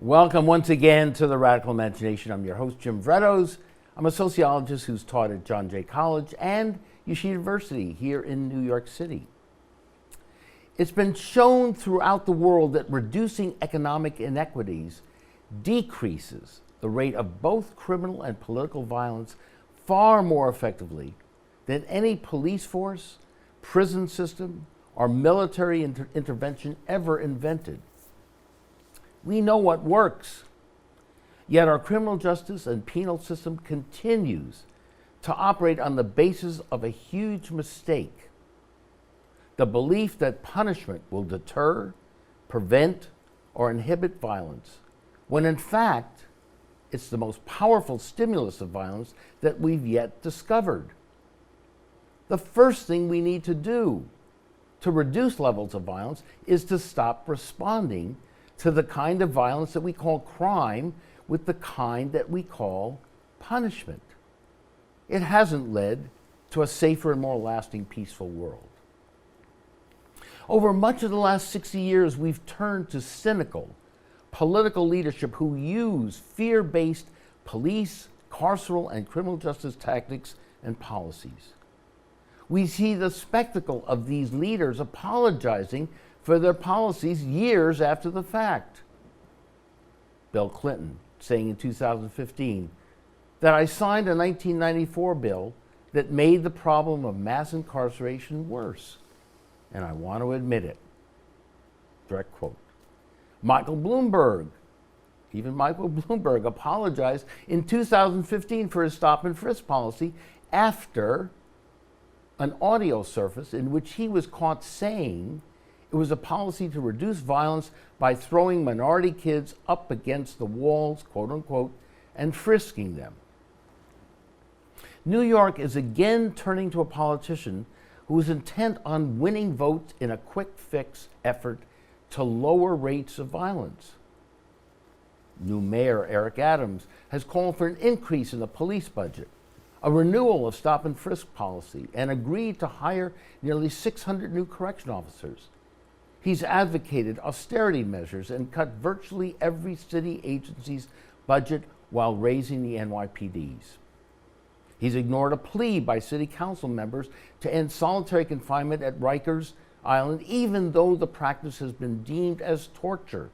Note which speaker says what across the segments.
Speaker 1: Welcome once again to the Radical Imagination. I'm your host, Jim Vrettos. I'm a sociologist who's taught at John Jay College and Yeshiva University here in New York City. It's been shown throughout the world that reducing economic inequities decreases the rate of both criminal and political violence far more effectively than any police force, prison system, or military intervention ever invented. We know what works, yet our criminal justice and penal system continues to operate on the basis of a huge mistake: the belief that punishment will deter, prevent, or inhibit violence, when in fact, it's the most powerful stimulus of violence that we've yet discovered. The first thing we need to do to reduce levels of violence is to stop responding to the kind of violence that we call crime with the kind that we call punishment. It hasn't led to a safer and more lasting peaceful world. Over much of the last 60 years, we've turned to cynical political leadership who use fear-based police, carceral, and criminal justice tactics and policies. We see the spectacle of these leaders apologizing for their policies years after the fact. Bill Clinton saying in 2015 that I signed a 1994 bill that made the problem of mass incarceration worse, and I want to admit it. Direct quote. Michael Bloomberg apologized in 2015 for his stop and frisk policy after an audio surfaced in which he was caught saying it was a policy to reduce violence by throwing minority kids up against the walls, quote unquote, and frisking them. New York is again turning to a politician who is intent on winning votes in a quick fix effort to lower rates of violence. New Mayor Eric Adams has called for an increase in the police budget, a renewal of stop and frisk policy, and agreed to hire nearly 600 new correction officers. He's advocated austerity measures and cut virtually every city agency's budget while raising the NYPD's. He's ignored a plea by city council members to end solitary confinement at Rikers Island, even though the practice has been deemed as torture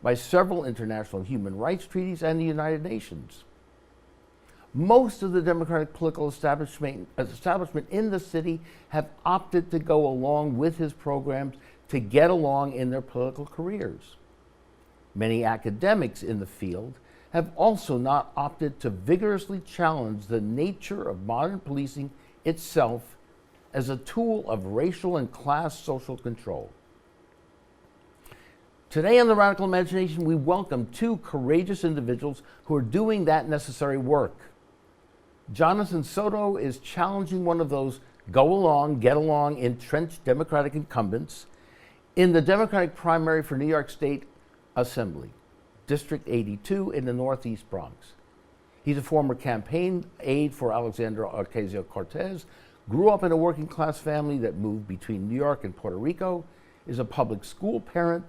Speaker 1: by several international human rights treaties and the United Nations. Most of the Democratic political establishment in the city have opted to go along with his programs to get along in their political careers. Many academics in the field have also not opted to vigorously challenge the nature of modern policing itself as a tool of racial and class social control. Today on the Radical Imagination, we welcome two courageous individuals who are doing that necessary work. Jonathan Soto is challenging one of those go along, get along, entrenched Democratic incumbents in the Democratic primary for New York State Assembly, District 82 in the Northeast Bronx. He's a former campaign aide for Alexandria Ocasio-Cortez, grew up in a working class family that moved between New York and Puerto Rico, is a public school parent,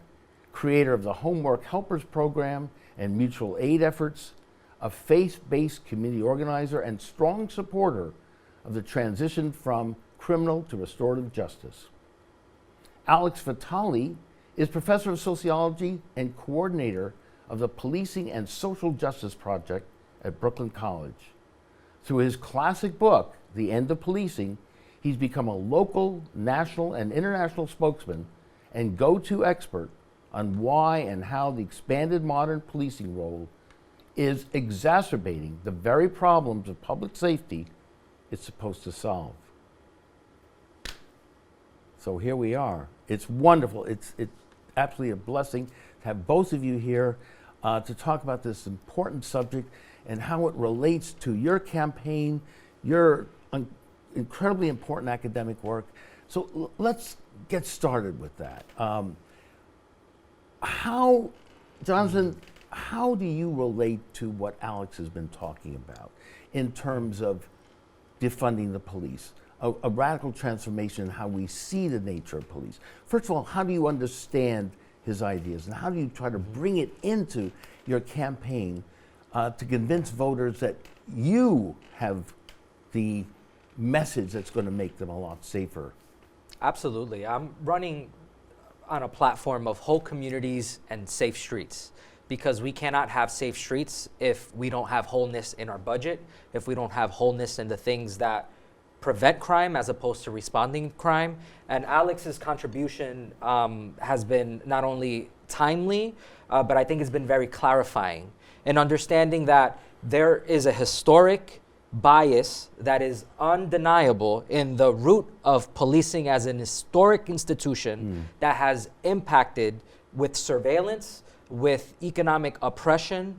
Speaker 1: creator of the Homework Helpers program and mutual aid efforts, a faith-based community organizer, and strong supporter of the transition from criminal to restorative justice. Alex Vitale is professor of sociology and coordinator of the Policing and Social Justice Project at Brooklyn College. Through his classic book, The End of Policing, he's become a local, national, and international spokesman and go-to expert on why and how the expanded modern policing role is exacerbating the very problems of public safety it's supposed to solve. So here we are. It's wonderful. It's absolutely a blessing to have both of you here to talk about this important subject and how it relates to your campaign, your incredibly important academic work. So let's get started with that. Jonathan, how do you relate to what Alex has been talking about in terms of defunding the police, a radical transformation in how we see the nature of police? First of all, how do you understand his ideas, and how do you try to bring it into your campaign to convince voters that you have the message that's going to make them a lot safer?
Speaker 2: Absolutely. I'm running on a platform of whole communities and safe streets, because we cannot have safe streets if we don't have wholeness in our budget, if we don't have wholeness in the things that prevent crime as opposed to responding to crime. And Alex's contribution has been not only timely, but I think it's been very clarifying in understanding that there is a historic bias that is undeniable in the root of policing as an historic institution that has impacted with surveillance, with economic oppression,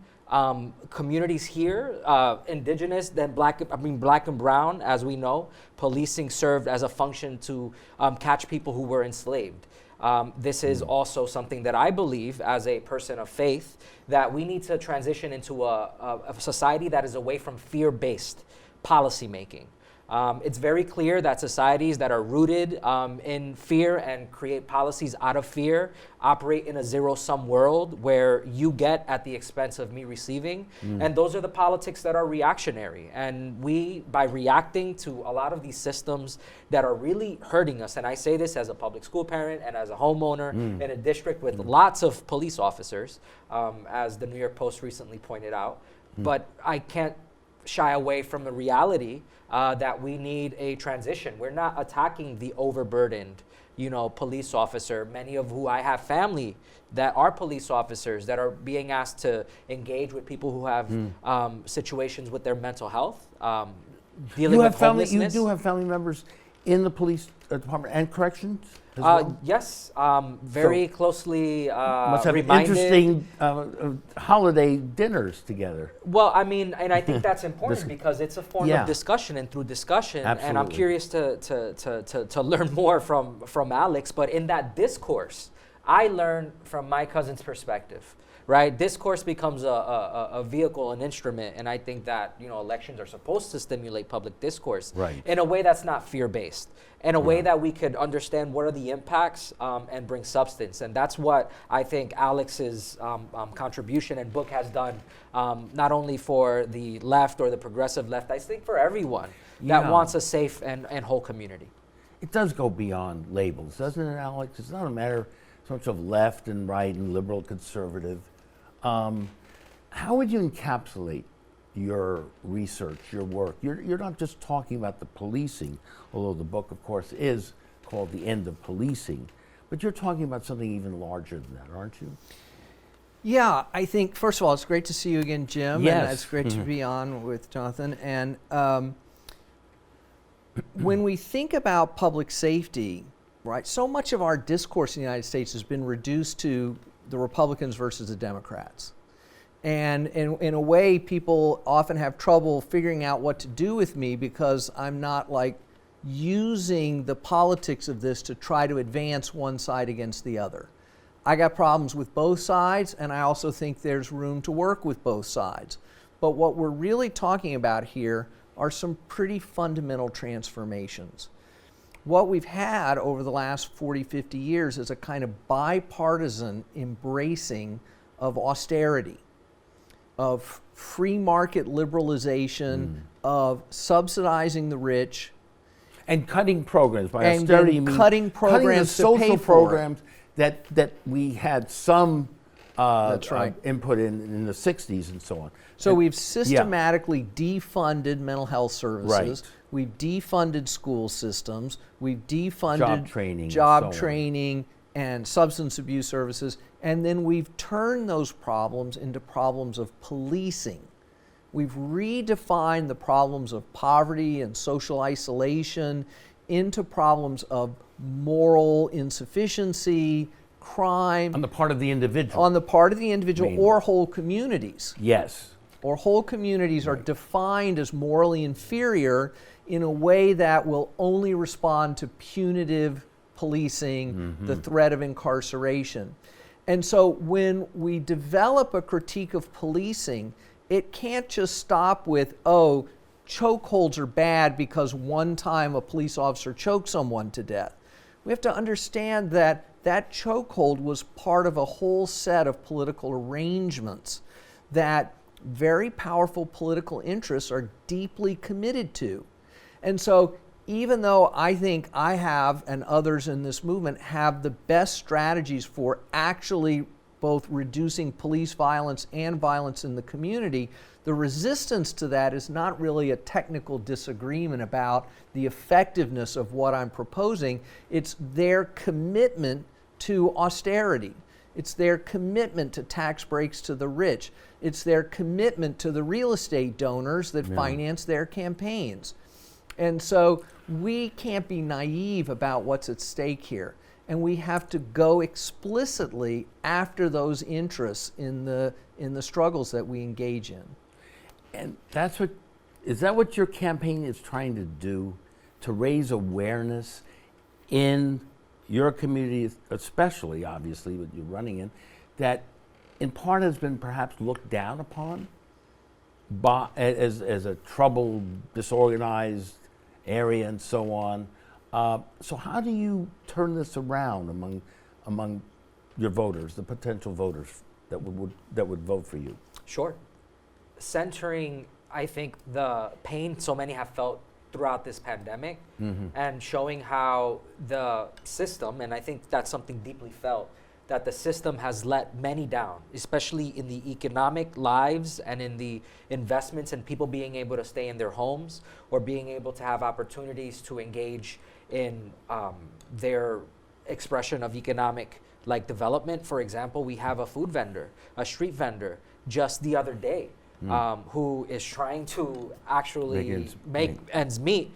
Speaker 2: communities here, indigenous, then black and brown, as we know, policing served as a function to catch people who were enslaved. This is also something that I believe, as a person of faith, that we need to transition into a society that is away from fear-based policymaking. It's very clear that societies that are rooted in fear and create policies out of fear operate in a zero-sum world where you get at the expense of me receiving. And those are the politics that are reactionary. And we, by reacting to a lot of these systems that are really hurting us, and I say this as a public school parent and as a homeowner in a district with lots of police officers, as the New York Post recently pointed out, but I can't shy away from the reality that we need a transition. We're not attacking the overburdened, police officer, many of who I have family that are police officers that are being asked to engage with people who have situations with their mental health, dealing with homelessness.
Speaker 1: You do have family members in the police department and corrections as well?
Speaker 2: Yes, very closely
Speaker 1: must have
Speaker 2: reminded.
Speaker 1: Interesting holiday dinners together.
Speaker 2: Well, I mean, and I think that's important because it's a form of discussion, and through discussion,
Speaker 1: Absolutely.
Speaker 2: and I'm curious to learn more from Alex, but in that discourse, I learn from my cousin's perspective. Right, discourse becomes a vehicle, an instrument, and I think that elections are supposed to stimulate public discourse in a way that's not fear-based, in a way that we could understand what are the impacts and bring substance, and that's what I think Alex's contribution and book has done, not only for the left or the progressive left, I think for everyone that wants a safe and whole community.
Speaker 1: It does go beyond labels, doesn't it, Alex? It's not a matter so much of left and right and liberal, conservative. How would you encapsulate your research, your work? You're not just talking about the policing, although the book, of course, is called The End of Policing, but you're talking about something even larger than that, aren't you?
Speaker 3: Yeah, I think, first of all, it's great to see you again, Jim.
Speaker 1: Yes.
Speaker 3: And it's great to be on with Jonathan. And when we think about public safety, right, so much of our discourse in the United States has been reduced to the Republicans versus the Democrats. And in a way, people often have trouble figuring out what to do with me because I'm not using the politics of this to try to advance one side against the other. I got problems with both sides, and I also think there's room to work with both sides. But what we're really talking about here are some pretty fundamental transformations. What we've had over the last 40, 50 years is a kind of bipartisan embracing of austerity, of free market liberalization, of subsidizing the rich.
Speaker 1: And cutting programs. By austerity, you mean
Speaker 3: cutting programs
Speaker 1: the social
Speaker 3: to pay for
Speaker 1: programs that we had some
Speaker 3: That's right.
Speaker 1: input in the 60s and so on.
Speaker 3: So we've systematically defunded mental health services.
Speaker 1: Right.
Speaker 3: We've defunded school systems. We've defunded
Speaker 1: job
Speaker 3: training and substance abuse services. And then we've turned those problems into problems of policing. We've redefined the problems of poverty and social isolation into problems of moral insufficiency, crime.
Speaker 1: On the part of the individual.
Speaker 3: On the part of the individual or whole communities.
Speaker 1: Yes.
Speaker 3: Or whole communities are defined as morally inferior in a way that will only respond to punitive policing, the threat of incarceration. And so when we develop a critique of policing, it can't just stop with, chokeholds are bad because one time a police officer choked someone to death. We have to understand that that chokehold was part of a whole set of political arrangements that very powerful political interests are deeply committed to. And so even though I think I have, and others in this movement have, the best strategies for actually both reducing police violence and violence in the community, the resistance to that is not really a technical disagreement about the effectiveness of what I'm proposing. It's their commitment to austerity. It's their commitment to tax breaks to the rich. It's their commitment to the real estate donors that finance their campaigns. And so we can't be naive about what's at stake here. And we have to go explicitly after those interests in the struggles that we engage in.
Speaker 1: And is that what your campaign is trying to do? To raise awareness in your community, especially, obviously, what you're running in, that in part has been perhaps looked down upon as a troubled, disorganized area and so on. So how do you turn this around among your voters, the potential voters that would vote for you?
Speaker 2: Sure. Centering, I think, the pain so many have felt throughout this pandemic, and showing how the system, and I think that's something deeply felt, that the system has let many down, especially in the economic lives and in the investments and people being able to stay in their homes or being able to have opportunities to engage in their expression of economic development. For example, we have a food vendor, a street vendor, just the other day, who is trying to actually make ends meet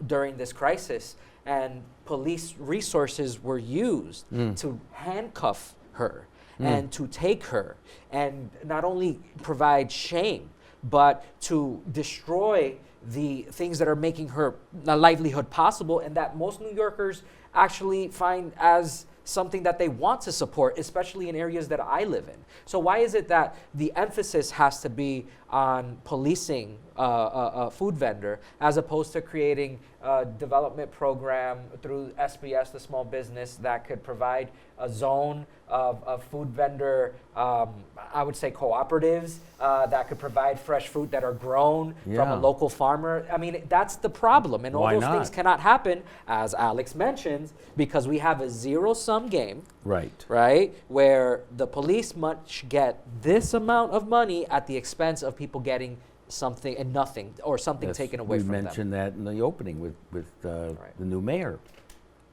Speaker 2: during this crisis. And police resources were used to handcuff her and to take her and not only provide shame, but to destroy the things that are making her livelihood possible, and that most New Yorkers actually find as something that they want to support, especially in areas that I live in. So why is it that the emphasis has to be on policing a food vendor as opposed to creating a development program through SBS, the small business, that could provide a zone of food vendor, I would say cooperatives, that could provide fresh fruit that are grown from a local farmer? I mean, that's the problem. And all those things cannot happen, as Alex mentioned, because we have a zero-sum game. Right? Where the police must get this amount of money at the expense of people getting something and nothing, or something taken away from them.
Speaker 1: We mentioned that in the opening with the new mayor.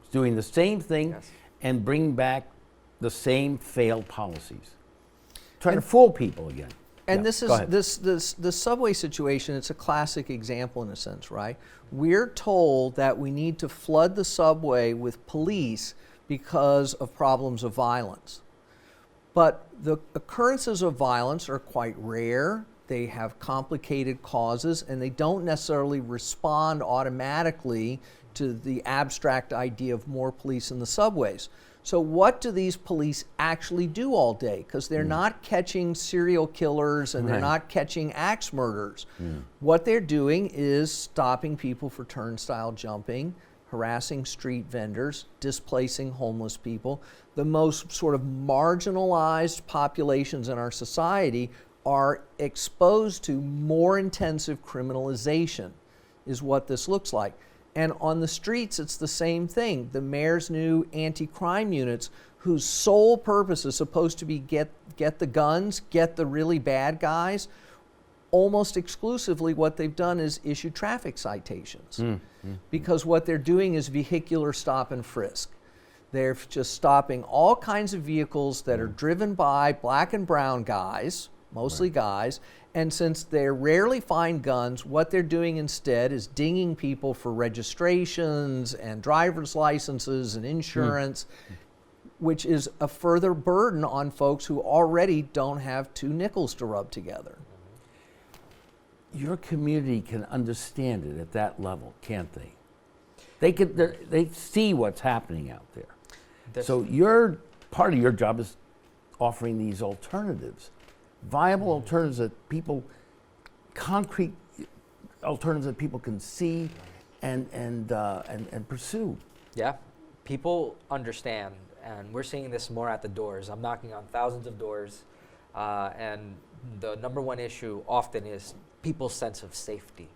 Speaker 1: He's doing the same thing and bringing back the same failed policies. Trying to fool people again.
Speaker 3: And this is the subway situation. It's a classic example in a sense, right? We're told that we need to flood the subway with police because of problems of violence. But the occurrences of violence are quite rare. They have complicated causes, and they don't necessarily respond automatically to the abstract idea of more police in the subways. So what do these police actually do all day? Because they're not catching serial killers and they're not catching axe murderers. What they're doing is stopping people for turnstile jumping, harassing street vendors, displacing homeless people. The most sort of marginalized populations in our society are exposed to more intensive criminalization, is what this looks like. And on the streets, it's the same thing. The mayor's new anti-crime units, whose sole purpose is supposed to be get the guns, get the really bad guys, almost exclusively what they've done is issue traffic citations. Because what they're doing is vehicular stop and frisk. They're just stopping all kinds of vehicles that are driven by black and brown guys, mostly guys, and since they rarely find guns, what they're doing instead is dinging people for registrations and driver's licenses and insurance, which is a further burden on folks who already don't have two nickels to rub together.
Speaker 1: Your community can understand it at that level, can't they? They see what's happening out there. So part of your job is offering these alternatives. Viable alternatives that concrete alternatives that people can see and pursue.
Speaker 2: Yeah, people understand, And we're seeing this more at the doors. I'm knocking on thousands of doors, and the number one issue often is people's sense of safety.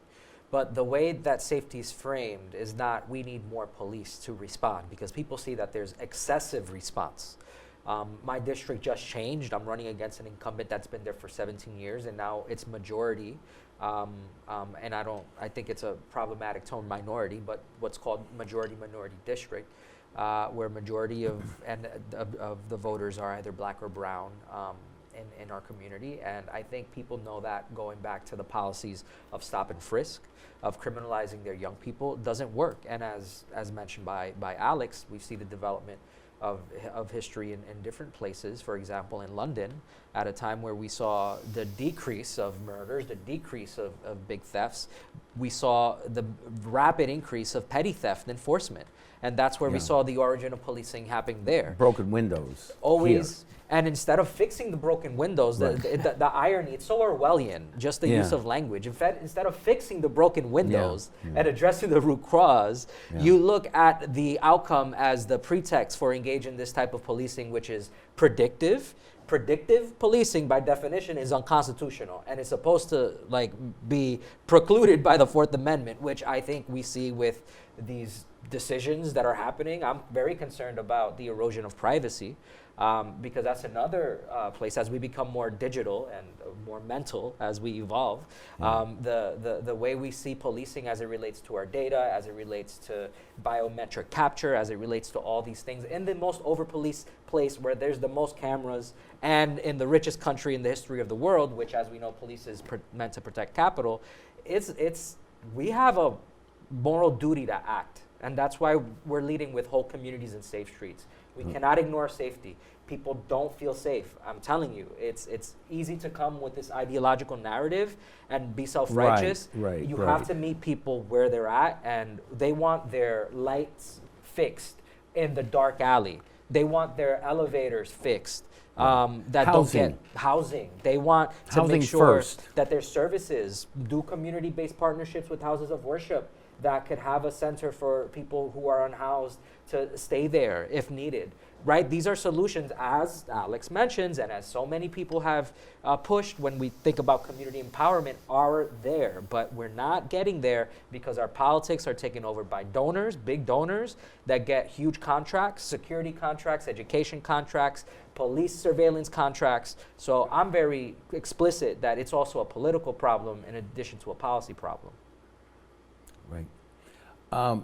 Speaker 2: But the way that safety is framed is not, we need more police to respond, because people see that there's excessive response. My district just changed. I'm running against an incumbent that's been there for 17 years, and now it's majority. And I think it's a problematic tone minority, but what's called majority-minority district, where majority of the voters are either black or brown in our community. And I think people know that going back to the policies of stop and frisk, of criminalizing their young people, doesn't work. And as mentioned by Alex, we see the development of history in different places. For example, in London, at a time where we saw the decrease of murders, the decrease of big thefts, we saw the rapid increase of petty theft enforcement. And that's where we saw the origin of policing happening there.
Speaker 1: Broken windows.
Speaker 2: Always.
Speaker 1: Here.
Speaker 2: And instead of fixing the broken windows, the irony, it's so Orwellian, just the use of language. In fact, instead of fixing the broken windows and addressing the root cause, you look at the outcome as the pretext for engaging in this type of policing, which is predictive. Predictive policing, by definition, is unconstitutional, and it's supposed to be precluded by the Fourth Amendment, which I think we see with these decisions that are happening. I'm very concerned about the erosion of privacy, because that's another place, as we become more digital and more mental as we evolve, the way we see policing as it relates to our data, as it relates to biometric capture, as it relates to all these things, in the most over-policed place where there's the most cameras, and in the richest country in the history of the world, which, as we know, police is meant to protect capital, we have a moral duty to act. And that's why we're leading with whole communities and safe streets. We cannot ignore safety. People don't feel safe. I'm telling you, it's easy to come with this ideological narrative and be self-righteous. You have to meet people where they're at, and they want their lights fixed in the dark alley. They want their elevators fixed. That don't get housing. They want to make sure that their services do community-based partnerships with houses of worship that could have a center for people who are unhoused to stay there if needed, right? These are solutions, as Alex mentions, and as so many people have pushed when we think about community empowerment, are there. But we're not getting there because our politics are taken over by donors, big donors, that get huge contracts, security contracts, education contracts, police surveillance contracts. So I'm very explicit that it's also a political problem in addition to a policy problem.
Speaker 1: Right.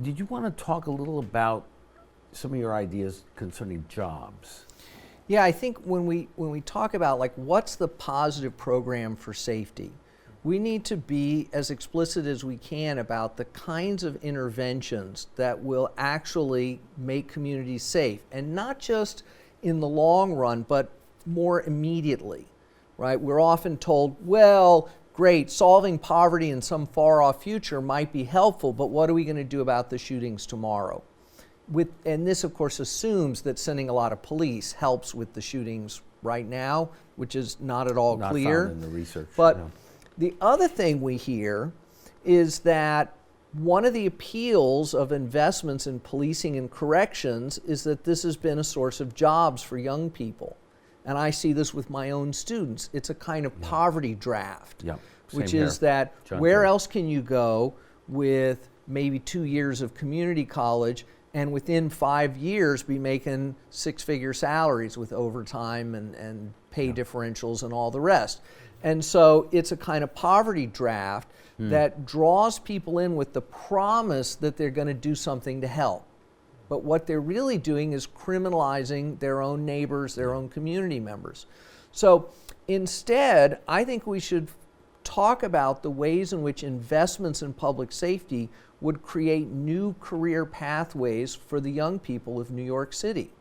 Speaker 1: Did you want to talk a little about some of your ideas concerning jobs?
Speaker 3: Yeah, I think when we talk about what's the positive program for safety, we need to be as explicit as we can about the kinds of interventions that will actually make communities safe, and not just in the long run, but more immediately, right? We're often told, well, great, solving poverty in some far-off future might be helpful, but what are we going to do about the shootings tomorrow? And this, of course, assumes that sending a lot of police helps with the shootings right now, which is not at all clear.
Speaker 1: Not found in the research.
Speaker 3: But the other thing we hear is that one of the appeals of investments in policing and corrections is that this has been a source of jobs for young people. And I see this with my own students. It's a kind of poverty draft, which is that where else can you go with maybe 2 years of community college and within 5 years be making six-figure salaries with overtime and pay differentials and all the rest. And so it's a kind of poverty draft that draws people in with the promise that they're going to do something to help. But what they're really doing is criminalizing their own neighbors, their own community members. So instead, I think we should talk about the ways in which investments in public safety would create new career pathways for the young people of New York City.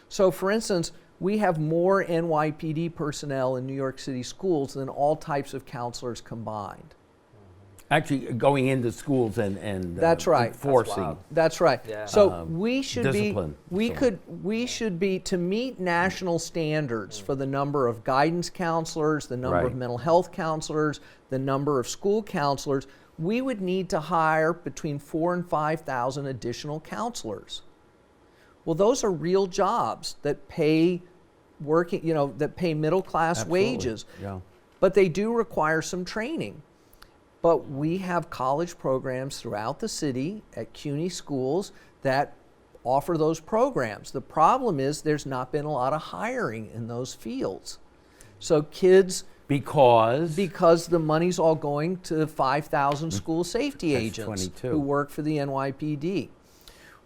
Speaker 3: So for instance, we have more NYPD personnel in New York City schools than all types of counselors combined.
Speaker 1: Actually, going into schools and
Speaker 3: that's right.
Speaker 1: Enforcing.
Speaker 3: That's right. Yeah. So we should
Speaker 1: discipline.
Speaker 3: We should be to meet national standards for the number of guidance counselors, the number of mental health counselors, the number of school counselors. We would need to hire between 4,000 and 5,000 additional counselors. Well, those are real jobs that pay working, that pay middle class
Speaker 1: Absolutely.
Speaker 3: wages.
Speaker 1: Yeah.
Speaker 3: But they do require some training. But we have college programs throughout the city at CUNY schools that offer those programs. The problem is there's not been a lot of hiring in those fields. So kids,
Speaker 1: Because
Speaker 3: the money's all going to 5,000 school safety
Speaker 1: That's
Speaker 3: agents
Speaker 1: 22.
Speaker 3: who work for the NYPD.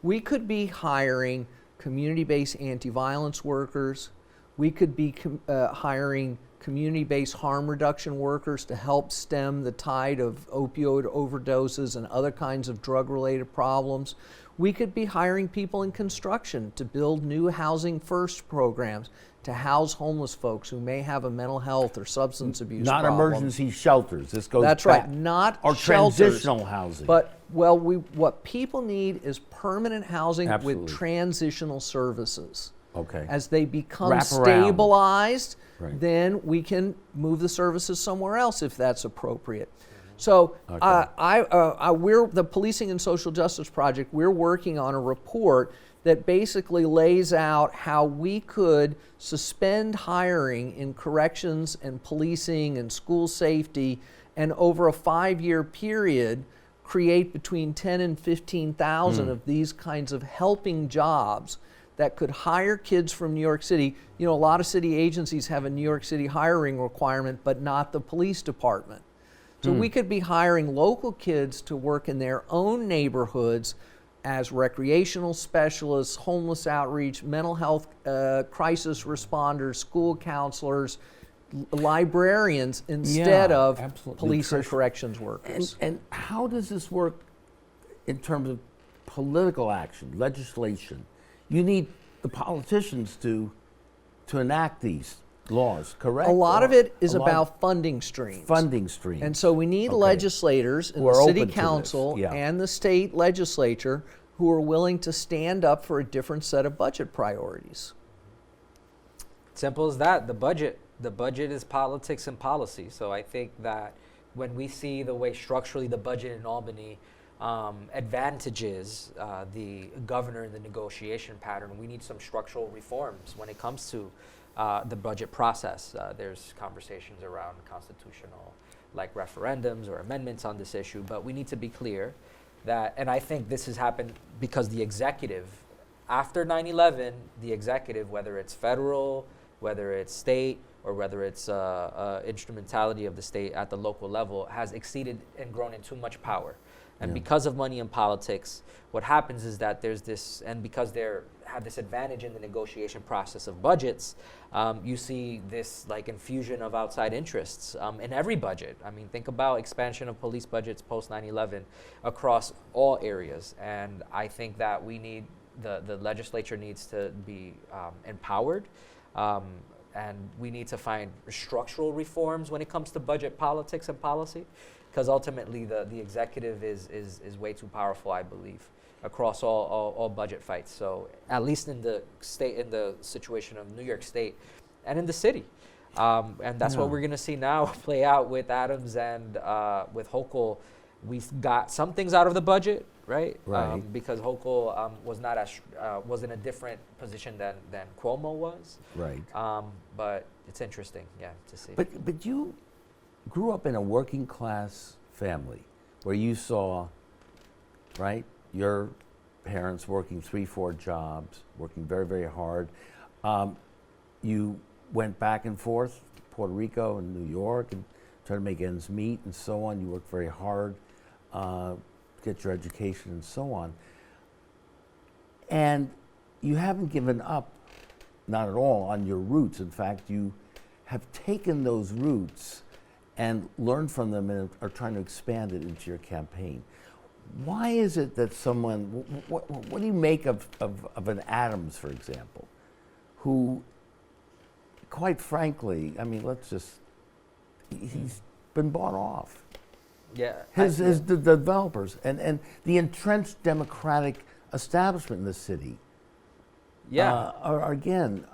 Speaker 3: We could be hiring community-based anti-violence workers. We could be hiring community-based harm reduction workers to help stem the tide of opioid overdoses and other kinds of drug-related problems. We could be hiring people in construction to build new housing first programs to house homeless folks who may have a mental health or substance abuse
Speaker 1: not
Speaker 3: problem.
Speaker 1: emergency shelters. This goes
Speaker 3: That's
Speaker 1: back.
Speaker 3: right, not
Speaker 1: or
Speaker 3: shelters,
Speaker 1: transitional housing.
Speaker 3: But what people need is permanent housing
Speaker 1: Absolutely.
Speaker 3: with transitional services.
Speaker 1: Okay.
Speaker 3: As they become
Speaker 1: Wrap around.
Speaker 3: stabilized,
Speaker 1: Right.
Speaker 3: then we can move the services somewhere else if that's appropriate. So
Speaker 1: Okay.
Speaker 3: we're the Policing and Social Justice Project. We're working on a report that basically lays out how we could suspend hiring in corrections and policing and school safety, and over a 5-year period, create between 10 and 15,000 of these kinds of helping jobs that could hire kids from New York City. A lot of city agencies have a New York City hiring requirement, but not the police department. So we could be hiring local kids to work in their own neighborhoods as recreational specialists, homeless outreach, mental health crisis responders, school counselors, librarians, instead
Speaker 1: Yeah,
Speaker 3: of
Speaker 1: absolutely.
Speaker 3: police and
Speaker 1: Nutrition.
Speaker 3: corrections workers.
Speaker 1: And how does this work in terms of political action, legislation? You need the politicians to enact these laws, correct?
Speaker 3: A lot of it is
Speaker 1: A lot of
Speaker 3: about funding streams.
Speaker 1: funding streams.
Speaker 3: And so we need
Speaker 1: Okay.
Speaker 3: legislators in
Speaker 1: Who are
Speaker 3: the city
Speaker 1: open to this,
Speaker 3: council
Speaker 1: yeah.
Speaker 3: and the state legislature who are willing to stand up for a different set of budget priorities.
Speaker 2: Simple as that. The budget is politics and policy. So I think that when we see the way structurally the budget in Albany advantages the governor in the negotiation pattern, we need some structural reforms when it comes to the budget process. There's conversations around constitutional, like referendums or amendments on this issue, but we need to be clear that, and I think this has happened because the executive, after 9/11, the executive, whether it's federal, whether it's state, or whether it's instrumentality of the state at the local level, has exceeded and grown in too much power. And
Speaker 1: Yeah.
Speaker 2: because of money in politics, what happens is that there's this, and because they have this advantage in the negotiation process of budgets, you see this like infusion of outside interests in every budget. I mean, think about expansion of police budgets post 9/11 across all areas. And I think that we need, the legislature needs to be empowered. And we need to find structural reforms when it comes to budget politics and policy, because ultimately the executive is way too powerful, I believe, across all budget fights. So at least in the state, in the situation of New York State and in the city. And that's what
Speaker 1: Yeah.
Speaker 2: we're going to see now play out with Adams and with Hochul. We've got some things out of the budget, right?
Speaker 1: Right.
Speaker 2: Because Hochul was in a different position than Cuomo was.
Speaker 1: Right.
Speaker 2: But it's interesting, to see.
Speaker 1: But you grew up in a working class family where you saw, right, your parents working 3-4 jobs, working very, very hard. You went back and forth to Puerto Rico and New York and tried to make ends meet and so on. You worked very hard, get your education and so on. And you haven't given up, not at all, on your roots. In fact, you have taken those roots and learned from them and are trying to expand it into your campaign. Why is it that someone, what do you make of an Adams, for example, who, quite frankly, I mean, he's been bought off. The developers and the entrenched Democratic establishment in the city are again,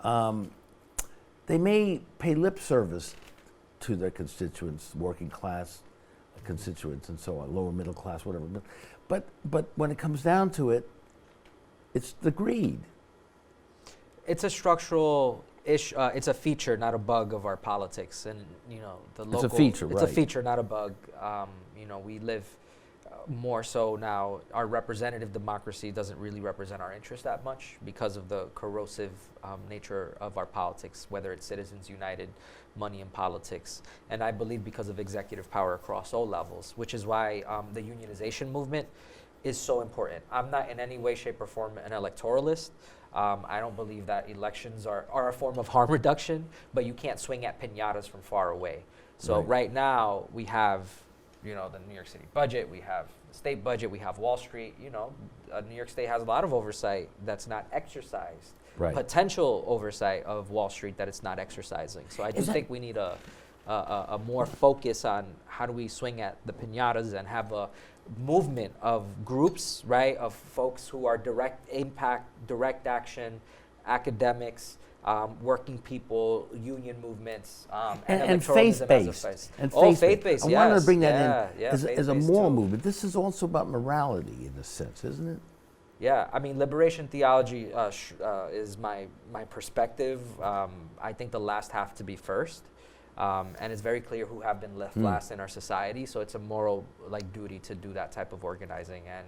Speaker 1: they may pay lip service to their constituents, working class constituents and so on, lower middle class, whatever. But when it comes down to it, it's the greed.
Speaker 2: It's a structural issue. It's a feature, not a bug of our politics. And the local.
Speaker 1: It's a feature,
Speaker 2: It's
Speaker 1: right.
Speaker 2: a feature, not a bug. We live more so now. Our representative democracy doesn't really represent our interest that much because of the corrosive nature of our politics, whether it's Citizens United, money in politics, and I believe because of executive power across all levels, which is why the unionization movement is so important. I'm not in any way, shape, or form an electoralist. I don't believe that elections are a form of harm reduction, but you can't swing at piñatas from far away. So right now we have, the New York City budget, we have the state budget, we have Wall Street. New York State has a lot of oversight that's not exercised.
Speaker 1: Right.
Speaker 2: Potential oversight of Wall Street that it's not exercising. So I do think we need a more focus on how do we swing at the piñatas and have a movement of groups, right, of folks who are direct impact, direct action, academics, working people, union movements,
Speaker 1: and
Speaker 2: electoralism
Speaker 1: faith-based.
Speaker 2: as a
Speaker 1: And
Speaker 2: faith-based,
Speaker 1: I wanted to
Speaker 2: yes,
Speaker 1: bring that in
Speaker 2: yeah,
Speaker 1: as a
Speaker 2: faith-based
Speaker 1: moral
Speaker 2: too.
Speaker 1: movement. This is also about morality in a sense, isn't it?
Speaker 2: Yeah, I mean, liberation theology is my perspective. I think the last have to be first. And it's very clear who have been left last in our society. So it's a moral duty to do that type of organizing. And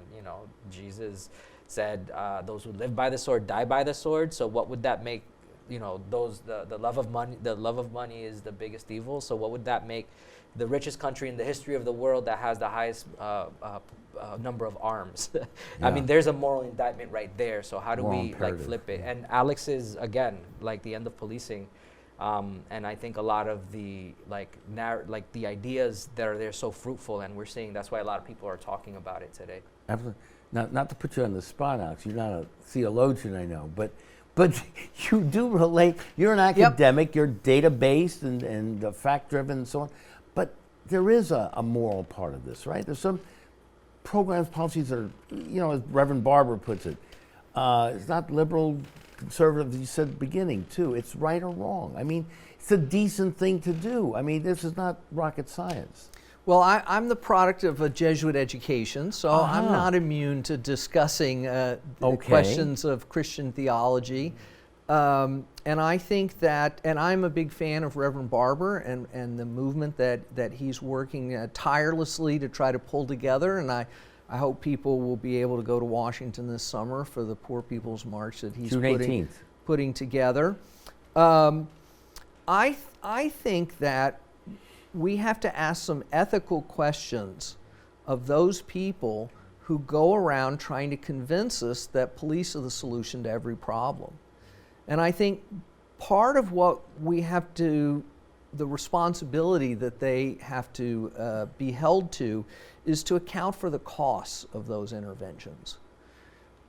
Speaker 2: Jesus said, "Those who live by the sword die by the sword." So what would that make? The love of money. The love of money is the biggest evil. So what would that make the richest country in the history of the world that has the highest number of arms? I mean, there's a moral indictment right there. So how do we flip it? And Alex is again the end of policing. And I think a lot of the the ideas that are there so fruitful, and we're seeing that's why a lot of people are talking about it today.
Speaker 1: Absolutely. Not to put you on the spot, Alex. You're not a theologian, I know, but you do relate. You're an academic. You're data-based and fact-driven and so on. But there is a moral part of this, right? There's some programs, policies that are, as Reverend Barber puts it, it's not liberal, conservative, as you said at the beginning, too. It's right or wrong. I mean, it's a decent thing to do. I mean, this is not rocket science.
Speaker 3: Well, I'm the product of a Jesuit education, so I'm not immune to discussing the questions of Christian theology. And I think that, and I'm a big fan of Reverend Barber and the movement that he's working tirelessly to try to pull together. And I hope people will be able to go to Washington this summer for the Poor People's March that he's
Speaker 1: June 18th.
Speaker 3: putting together. I think that we have to ask some ethical questions of those people who go around trying to convince us that police are the solution to every problem. And I think part of what we have to, the responsibility that they have to be held to, is to account for the costs of those interventions.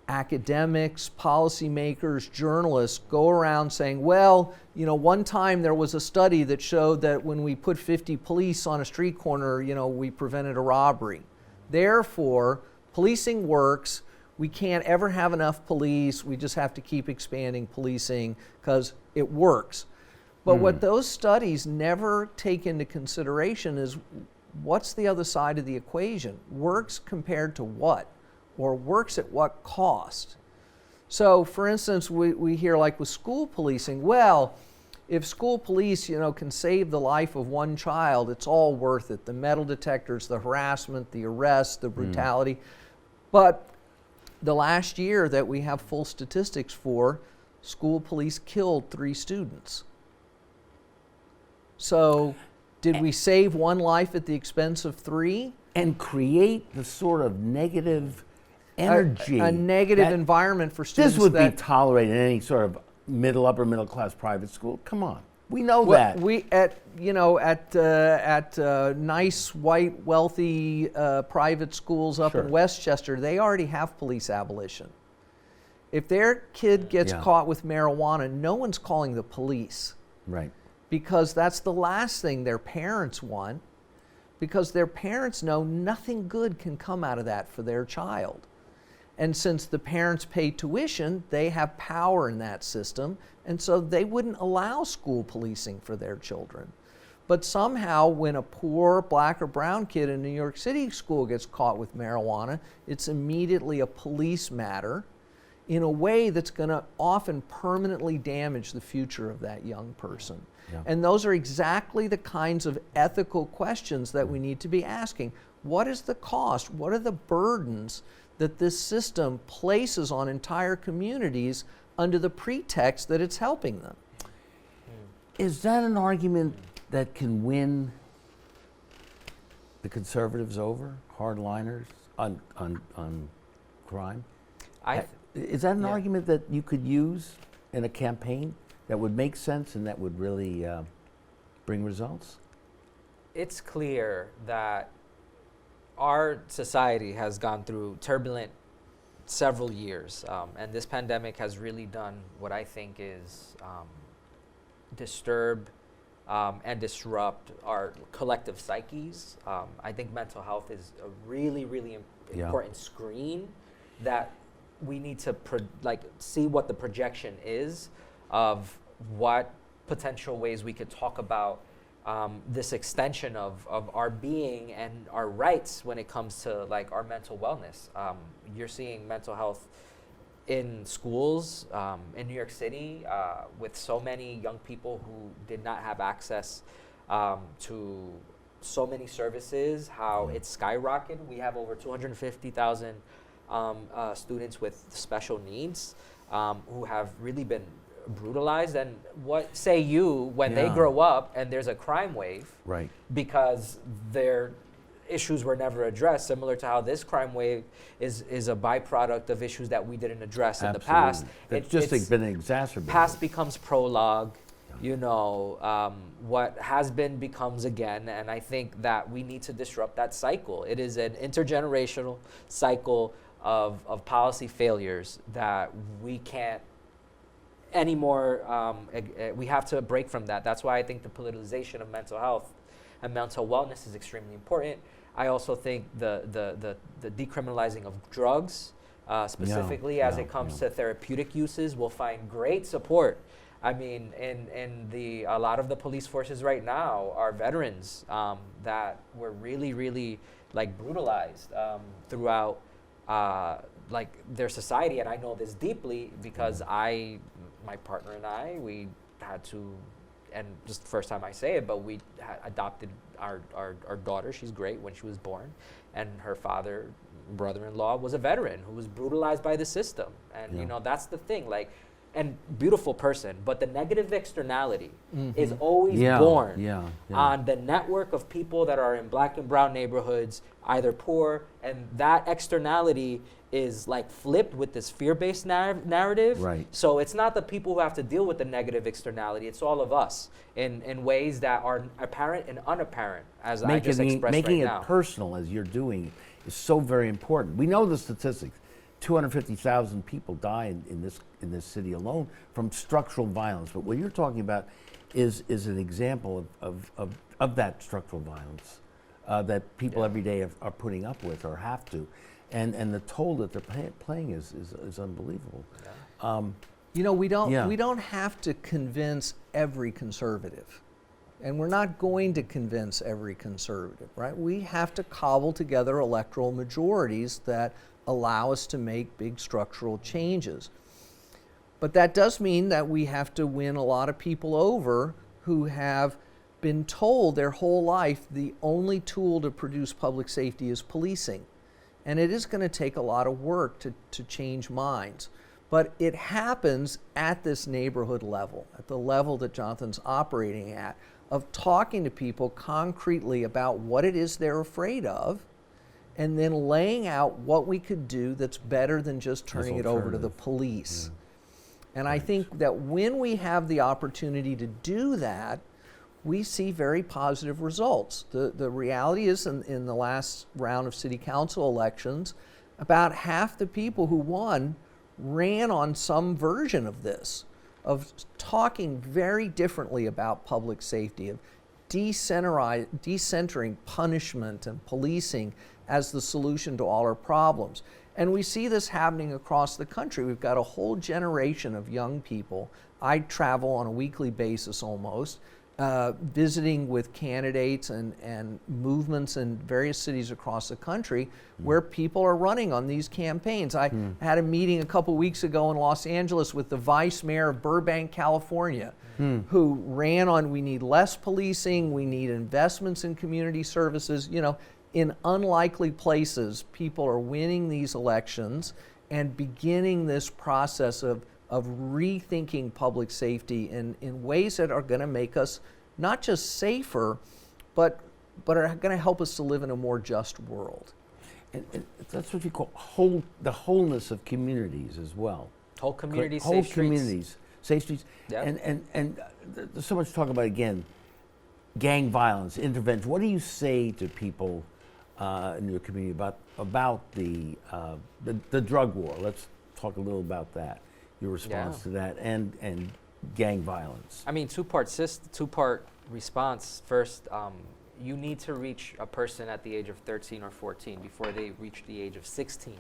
Speaker 3: Academics, policymakers, journalists go around saying, well, one time there was a study that showed that when we put 50 police on a street corner, we prevented a robbery. Therefore, policing works. We can't ever have enough police. We just have to keep expanding policing because it works. But what those studies never take into consideration is what's the other side of the equation? Works compared to what? Or works at what cost? So, for instance, we hear with school policing, well, if school police, can save the life of one child, it's all worth it. The metal detectors, the harassment, the arrest, the brutality. But the last year that we have full statistics for, school police killed 3 students. So, did we save one life at the expense of 3?
Speaker 1: And create the sort of negative energy.
Speaker 3: A negative environment for students.
Speaker 1: This would be tolerated in any sort of upper middle class private school. Come on, we know that.
Speaker 3: We at nice white wealthy private schools up in Westchester, they already have police abolition. If their kid gets caught with marijuana, no one's calling the police.
Speaker 1: Right.
Speaker 3: Because that's the last thing their parents want. Because their parents know nothing good can come out of that for their child. And since the parents pay tuition, they have power in that system, and so they wouldn't allow school policing for their children. But somehow, when a poor black or brown kid in New York City school gets caught with marijuana, it's immediately a police matter. in a way that's going to often permanently damage the future of that young person.
Speaker 1: Yeah.
Speaker 3: And those are exactly the kinds of ethical questions that we need to be asking. What is the cost? What are the burdens that this system places on entire communities under the pretext that it's helping them?
Speaker 1: Is that an argument that can win the conservatives over, hardliners, on crime? Is that an argument that you could use in a campaign that would make sense and that would really bring results?
Speaker 2: It's clear that our society has gone through turbulent several years, and this pandemic has really done what I think is disturb and disrupt our collective psyches. I think mental health is a really, really important screen that we need to see what the projection is of what potential ways we could talk about this extension of our being and our rights when it comes to like our mental wellness. You're seeing mental health in schools in New York City with so many young people who did not have access to so many services, how it's skyrocketed. We have over 250,000 students with special needs who have really been brutalized. And what say you when they grow up and there's a crime wave,
Speaker 1: right? Because
Speaker 2: their issues were never addressed, similar to how this crime wave is a byproduct of issues that we didn't address in the past.
Speaker 1: It's just been exacerbated.
Speaker 2: Past becomes prologue, you know, what has been becomes again, and I think that we need to disrupt that cycle. It is an intergenerational cycle of policy failures that we can't anymore, we have to break from that. That's why I think the politicization of mental health and mental wellness is extremely important. I also think the decriminalizing of drugs, specifically as it comes to therapeutic uses, will find great support. I mean, in a lot of the police forces right now are veterans that were really, really like brutalized throughout like their society, and I know this deeply because my partner and I, we had to, and just the first time I say it, but we adopted our daughter. She's great when she was born, and her brother-in-law was a veteran who was brutalized by the system, and you know that's the thing, like, and beautiful person, but the negative externality is always born on the network of people that are in black and brown neighborhoods, either poor, and that externality is like flipped with this fear-based narrative. Right. So it's not the people who have to deal with the negative externality, it's all of us in ways that are apparent and unapparent, as I just expressed right now.
Speaker 1: Making it personal, as you're doing, is so very important. We know the statistics. 250,000 people die in this city alone from structural violence. But what you're talking about is an example of that structural violence that people every day are putting up with or have to. And the toll that they're playing is unbelievable.
Speaker 3: You know, we don't have to convince every conservative. And we're not going to convince every conservative, right? We have to cobble together electoral majorities that allow us to make big structural changes. But that does mean that we have to win a lot of people over who have been told their whole life the only tool to produce public safety is policing. And it is going to take a lot of work to change minds. But it happens at this neighborhood level, at the level that Jonathan's operating at, of talking to people concretely about what it is they're afraid of, and then laying out what we could do that's better than just turning it over to the police. And I think that when we have the opportunity to do that, we see very positive results. The reality is in the last round of city council elections, about half the people who won ran on some version of this, of talking very differently about public safety, of decentering punishment and policing as the solution to all our problems. And we see this happening across the country. We've got a whole generation of young people. I travel on a weekly basis almost, visiting with candidates and movements in various cities across the country where people are running on these campaigns. I had a meeting a couple weeks ago in Los Angeles with the vice mayor of Burbank, California, who ran on, we need less policing, we need investments in community services. You know, in unlikely places, people are winning these elections and beginning this process of rethinking public safety in ways that are going to make us not just safer, but are going to help us to live in a more just world.
Speaker 1: And that's what you call the wholeness of communities as well.
Speaker 2: Whole communities,
Speaker 1: Whole
Speaker 2: safe streets.
Speaker 1: communities, safe streets.
Speaker 2: Yeah.
Speaker 1: And there's so much talk about, again, gang violence, intervention. What do you say to people in your community about the drug war? Let's talk a little about that. Your response to that and gang violence.
Speaker 2: I mean, two-part response. First, you need to reach a person at the age of 13 or 14 before they reach the age of 16,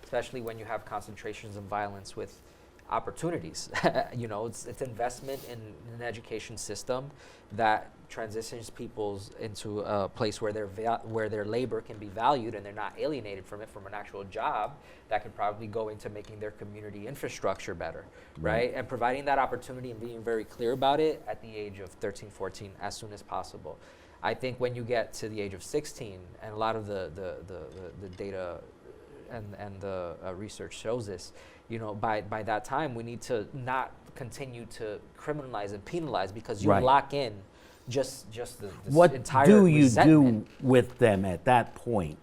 Speaker 2: especially when you have concentrations of violence with opportunities. You know, it's investment in an education system that transitions people into a place where their labor can be valued and they're not alienated from it, from an actual job that could probably go into making their community infrastructure better, right? And providing that opportunity and being very clear about it at the age of 13, 14 as soon as possible. I think when you get to the age of 16, and a lot of the data and the research shows this, you know, by that time we need to not continue to criminalize and penalize, because you lock in just this entire resentment.
Speaker 1: Do with them at that point?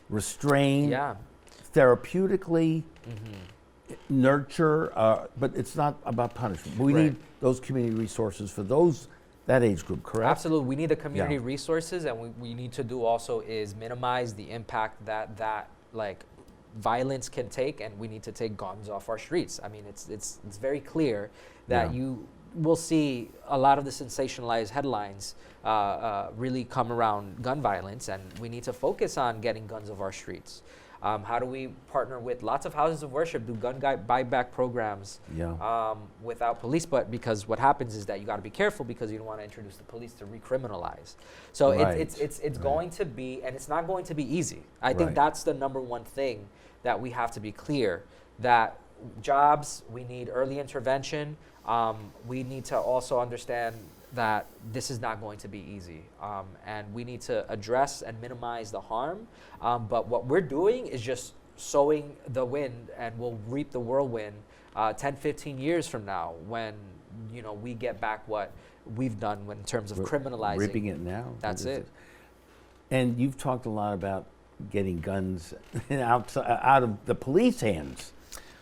Speaker 1: Restrain, therapeutically, nurture, but it's not about punishment. We need those community resources for that age group, correct?
Speaker 2: Absolutely. We need the community resources, and we need to do also is minimize the impact that like violence can take, and we need to take guns off our streets. I mean, it's very clear that you will see a lot of the sensationalized headlines really come around gun violence, and we need to focus on getting guns off our streets. How do we partner with lots of houses of worship, do gun buyback programs without police? But because what happens is that you got to be careful, because you don't want to introduce the police to recriminalize. So it's going to be, and it's not going to be easy. I think that's the number one thing that we have to be clear, that jobs, we need early intervention. We need to also understand that this is not going to be easy, and we need to address and minimize the harm, but what we're doing is just sowing the wind, and we'll reap the whirlwind 10, 15 years from now, when, you know, we get back what we've done in terms of criminalizing.
Speaker 1: Reaping it now.
Speaker 2: That's it.
Speaker 1: And you've talked a lot about getting guns out of the police hands,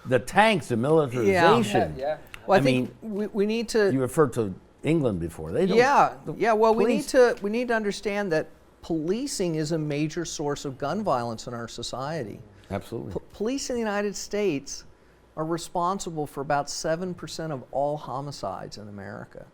Speaker 1: the tanks, the militarization.
Speaker 3: Well, I think we need to.
Speaker 1: You referred to England before. They don't.
Speaker 3: Well, we need to understand that policing is a major source of gun violence in our society.
Speaker 1: Absolutely.
Speaker 3: Police in the United States are responsible for about 7% of all homicides in America.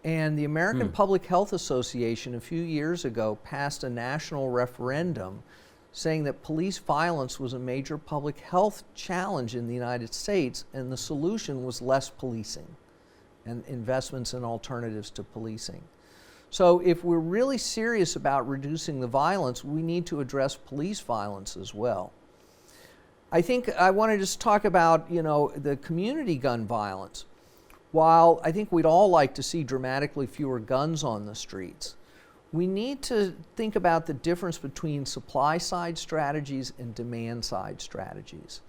Speaker 3: And the American Public Health Association a few years ago passed a national referendum saying that police violence was a major public health challenge in the United States, and the solution was less policing and investments in alternatives to policing. So if we're really serious about reducing the violence, we need to address police violence as well. I think I want to just talk about, you know, the community gun violence. While I think we'd all like to see dramatically fewer guns on the streets, we need to think about the difference between supply-side strategies and demand-side strategies.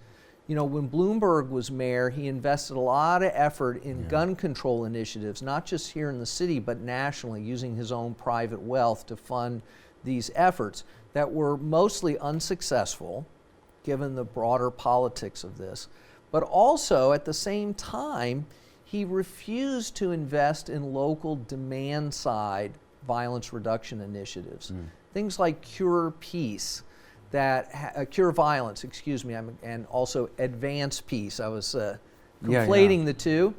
Speaker 3: You know, when Bloomberg was mayor, he invested a lot of effort in gun control initiatives, not just here in the city, but nationally, using his own private wealth to fund these efforts that were mostly unsuccessful, given the broader politics of this. But also, at the same time, he refused to invest in local demand-side violence reduction initiatives. Things like Cure Peace, Cure Violence, excuse me, and also Advance Peace. I was conflating the two.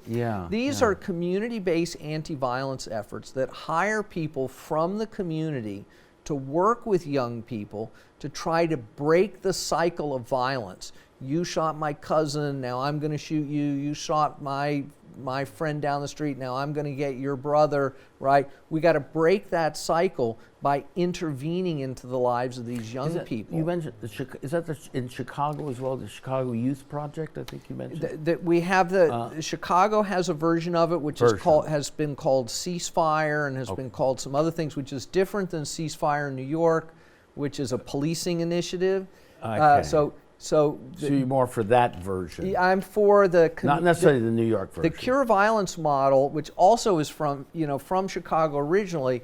Speaker 3: These are community-based anti-violence efforts that hire people from the community to work with young people to try to break the cycle of violence. You shot my cousin, now I'm going to shoot you. You shot my my friend down the street, now I'm going to get your brother, right? We got to break that cycle by intervening into the lives of these young people.
Speaker 1: You mentioned, is that in Chicago as well, the Chicago Youth Project, I think you mentioned?
Speaker 3: That we have Chicago has a version of it, which has been called Ceasefire and has been called some other things, which is different than Ceasefire in New York, which is a policing initiative.
Speaker 1: Okay.
Speaker 3: So
Speaker 1: you're more for that version?
Speaker 3: I'm for
Speaker 1: not necessarily the New York version.
Speaker 3: The Cure Violence model, which also is from Chicago originally,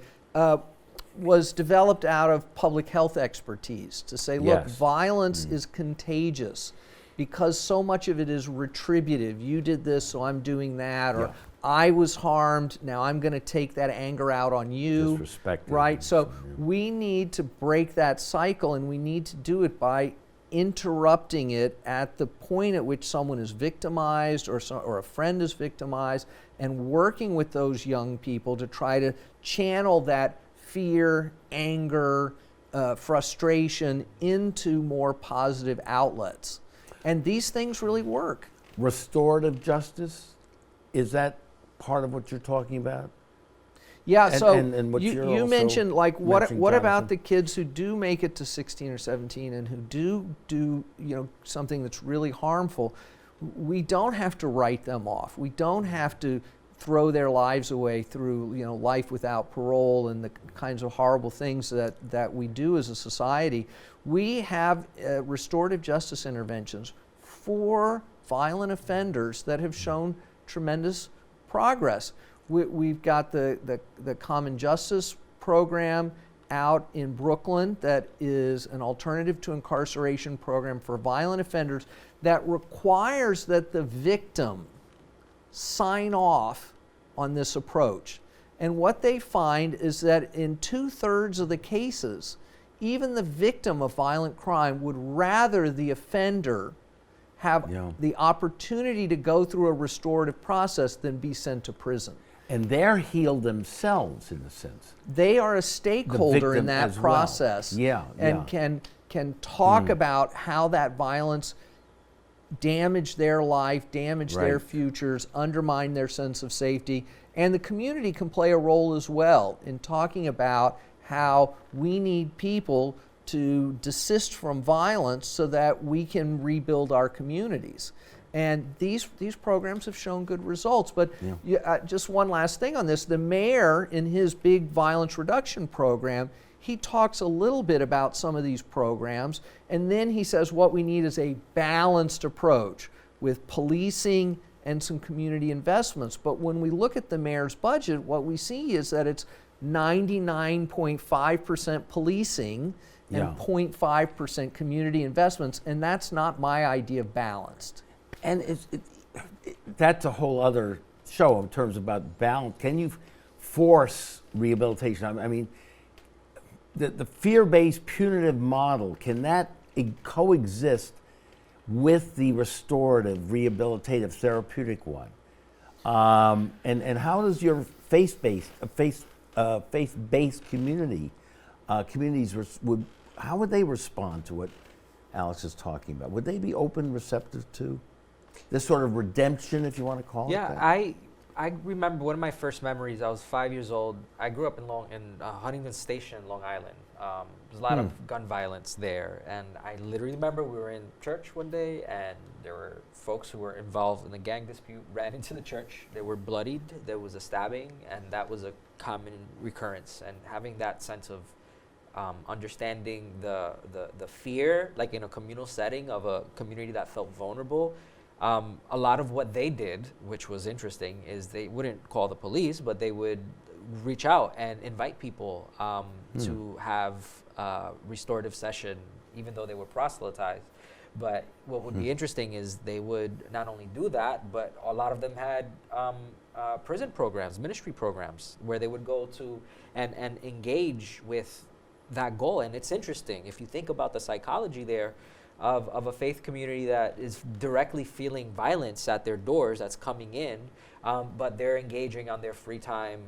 Speaker 3: was developed out of public health expertise to say, look, violence is contagious because so much of it is retributive. You did this, so I'm doing that, or I was harmed, now I'm going to take that anger out on you.
Speaker 1: Disrespecting.
Speaker 3: Right? So we need to break that cycle, and we need to do it by interrupting it at the point at which someone is victimized or a friend is victimized, and working with those young people to try to channel that fear, anger, frustration into more positive outlets. And these things really work.
Speaker 1: Restorative justice, is that part of what you're talking about?
Speaker 3: Yeah,
Speaker 1: and what
Speaker 3: you mentioned, like, what
Speaker 1: Jonathan?
Speaker 3: about the kids who do make it to 16 or 17 and who do something that's really harmful? We don't have to write them off. We don't have to throw their lives away through life without parole and the kinds of horrible things that we do as a society. We have restorative justice interventions for violent offenders that have shown tremendous progress. We've got the Common Justice program out in Brooklyn that is an alternative to incarceration program for violent offenders that requires that the victim sign off on this approach. And what they find is that in 2/3 of the cases, even the victim of violent crime would rather the offender have the opportunity to go through a restorative process than be sent to prison.
Speaker 1: And they're healed themselves, in a sense.
Speaker 3: They are a stakeholder in that process, and can talk about how that violence damaged their life, damaged their futures, undermined their sense of safety. And the community can play a role as well in talking about how we need people to desist from violence so that we can rebuild our communities. And these programs have shown good results. But just one last thing on this. The mayor, in his big violence reduction program, he talks a little bit about some of these programs, and then he says what we need is a balanced approach with policing and some community investments. But when we look at the mayor's budget, what we see is that it's 99.5% policing and 0.5% community investments, and that's not my idea of balanced.
Speaker 1: And that's a whole other show in terms about balance. Can you force rehabilitation? I mean, the fear-based punitive model, can that coexist with the restorative, rehabilitative, therapeutic one? And how does your faith-based communities, how would they respond to what Alex is talking about? Would they be open, receptive to this sort of redemption, if you want to call it that?
Speaker 2: Yeah, I remember one of my first memories. I was 5 years old. I grew up in Huntington Station, Long Island. There's a lot of gun violence there, and I literally remember we were in church one day, and there were folks who were involved in a gang dispute, ran into the church. They were bloodied. There was a stabbing, and that was a common recurrence. And having that sense of understanding the fear, like in a communal setting of a community that felt vulnerable. A lot of what they did, which was interesting, is they wouldn't call the police, but they would reach out and invite people to have a restorative session, even though they were proselytized. But what would be interesting is they would not only do that, but a lot of them had prison programs, ministry programs, where they would go to and engage with that goal. And it's interesting, if you think about the psychology there, of a faith community that is directly feeling violence at their doors that's coming in, but they're engaging on their free time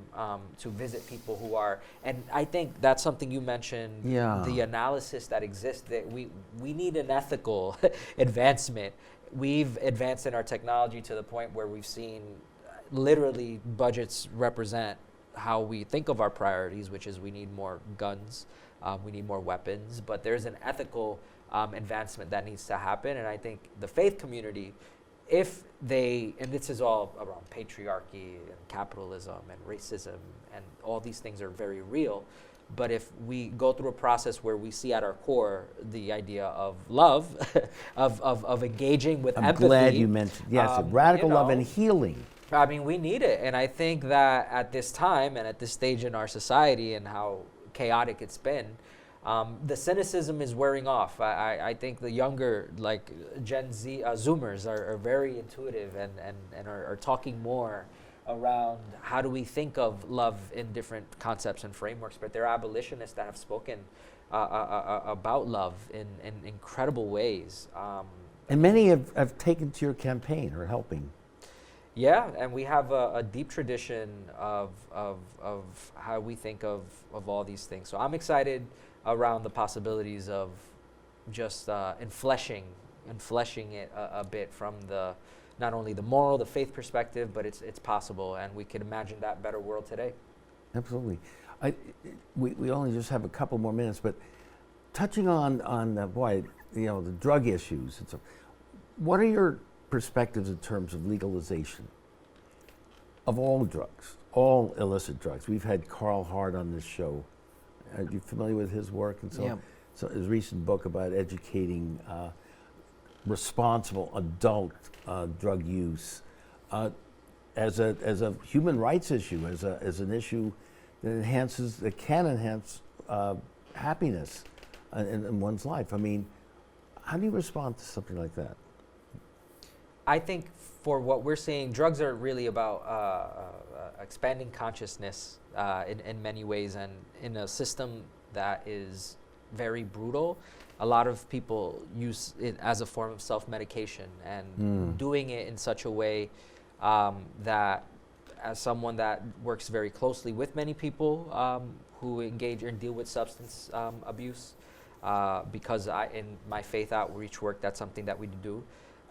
Speaker 2: to visit people who are, and I think that's something you mentioned, the analysis that exists, that we need an ethical advancement. We've advanced in our technology to the point where we've seen literally budgets represent how we think of our priorities, which is we need more guns, we need more weapons, but there's an ethical advancement that needs to happen. And I think the faith community, if they, and this is all around patriarchy and capitalism and racism, and all these things are very real, but if we go through a process where we see at our core the idea of love, of engaging with empathy.
Speaker 1: I'm glad you mentioned, yes, radical love and healing.
Speaker 2: I mean, we need it. And I think that at this time and at this stage in our society and how chaotic it's been, the cynicism is wearing off. I think the younger, like Gen Z, Zoomers are very intuitive and are talking more around how do we think of love in different concepts and frameworks. But there are abolitionists that have spoken about love in incredible ways.
Speaker 1: And many have taken to your campaign or helping.
Speaker 2: Yeah, and we have a deep tradition of how we think of all these things. So I'm excited around the possibilities of just enfleshing it a bit from the not only the moral, the faith perspective, but it's possible, and we can imagine that better world today.
Speaker 1: Absolutely. We only just have a couple more minutes, but touching on the drug issues. What are your perspectives in terms of legalization of all drugs, all illicit drugs? We've had Carl Hart on this show. Are you familiar with his work? And so,
Speaker 3: Yeah.
Speaker 1: so his recent book about educating responsible adult drug use as a human rights issue, as an issue that can enhance happiness in one's life. I mean, how do you respond to something like that?
Speaker 2: I think for what we're seeing, drugs are really about expanding consciousness in many ways, and in a system that is very brutal. A lot of people use it as a form of self-medication, and doing it in such a way that, as someone that works very closely with many people who engage and deal with substance abuse, because in my faith outreach work, that's something that we do.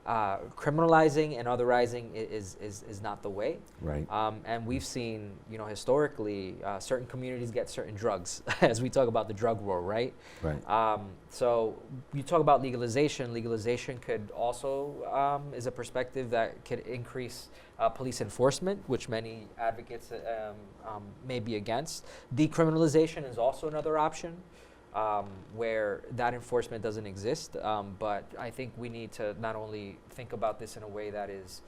Speaker 2: Criminalizing and otherizing is not the way.
Speaker 1: Right.
Speaker 2: And we've seen, historically, certain communities get certain drugs, as we talk about the drug war, right?
Speaker 1: Right.
Speaker 2: So you talk about legalization. Legalization could also is a perspective that could increase police enforcement, which many advocates may be against. Decriminalization is also another option. Where that enforcement doesn't exist, but I think we need to not only think about this in a way that is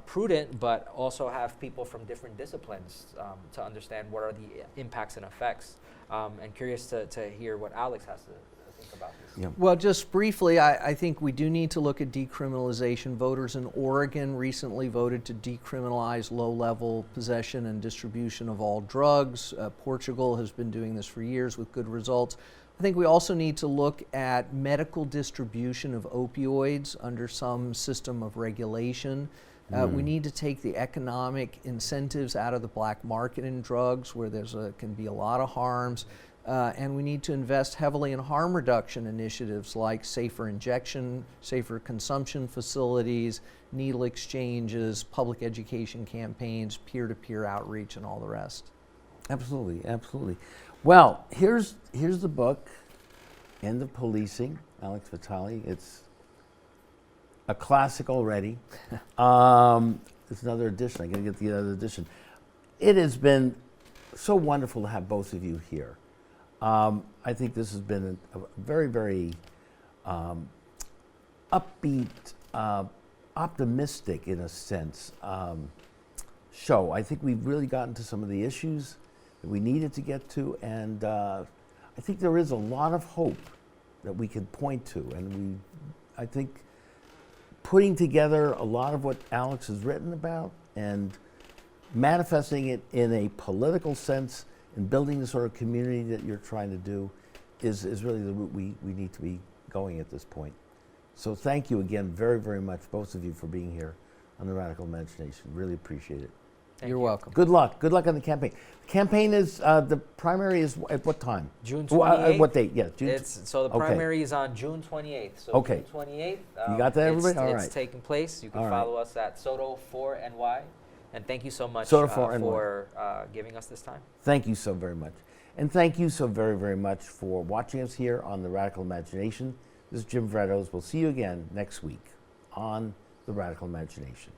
Speaker 2: prudent, but also have people from different disciplines to understand what are the impacts and effects. And curious to hear what Alex has to think about this.
Speaker 1: Yeah.
Speaker 3: Well, just briefly, I think we do need to look at decriminalization. Voters in Oregon recently voted to decriminalize low-level possession and distribution of all drugs. Portugal has been doing this for years with good results. I think we also need to look at medical distribution of opioids under some system of regulation. We need to take the economic incentives out of the black market in drugs, where can be a lot of harms. And we need to invest heavily in harm reduction initiatives like safer injection, safer consumption facilities, needle exchanges, public education campaigns, peer-to-peer outreach, and all the rest.
Speaker 1: Absolutely, absolutely. Well, here's the book, End of Policing, Alex Vitale. It's a classic already. It's another edition. I'm going to get the other edition. It has been so wonderful to have both of you here. I think this has been a very, very upbeat, optimistic, in a sense, show. I think we've really gotten to some of the issues that we needed to get to, and I think there is a lot of hope that we can point to. And I think putting together a lot of what Alex has written about and manifesting it in a political sense and building the sort of community that you're trying to do is really the route we need to be going at this point. So thank you again very, very much, both of you, for being here on The Radical Imagination. Really appreciate it.
Speaker 3: You're welcome.
Speaker 1: Good luck. Good luck on the campaign. The campaign is, the primary is at what time?
Speaker 2: June 28th.
Speaker 1: What date? Yeah, June.
Speaker 2: So the primary is on June 28th. So
Speaker 1: Okay.
Speaker 2: June 28th.
Speaker 1: You got that, everybody? All
Speaker 2: It's
Speaker 1: right.
Speaker 2: taking place. You can
Speaker 1: All right.
Speaker 2: follow us at Soto4NY. And thank you so much
Speaker 1: Soto for
Speaker 2: for giving us this time.
Speaker 1: Thank you so very much. And thank you so very, very much for watching us here on The Radical Imagination. This is Jim Vrettos. We'll see you again next week on The Radical Imagination.